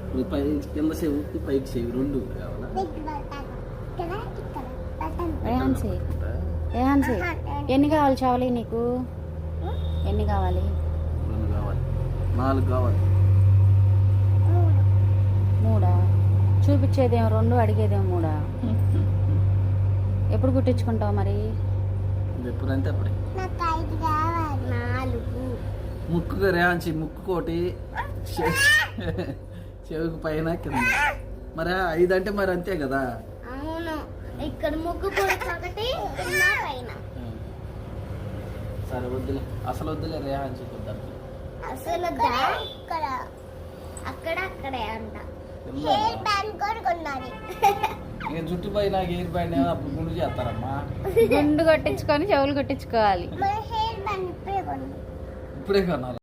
ఇప్పుడు పై కింద చెవు పైకి చెవి రెండు కావాలా? ఎన్ని కావాలి చావలి నీకు? ఎన్ని కావాలి? 2 కావాలి, 4 కావాలి. 3 చూపించేదేమో 2, అడిగేదేమో 3. ఎప్పుడు కుట్టించుకుంటావు మరి? ఎప్పుడంటే అప్పుడే. 4 ముక్కు రేంచి ముక్కు కోటి చెవికి పైన కింద. మరి 5 అంటే మరి అంతే కదా. అవును, ఇక్కడ ముక్కు ఒకటి పైన. సరే వద్దులే, అసలు వద్దులే రేహాంచి కొద్దాం. అసలు అక్కడే అంట. ఇక జుట్టు పైన హెయిర్ బ్యాండ్ అప్పుడు గుండు చేస్తారమ్మా. గుండు కొట్టించుకొని చెవులు కొట్టించుకోవాలి. ఇప్పుడే కొనాలి.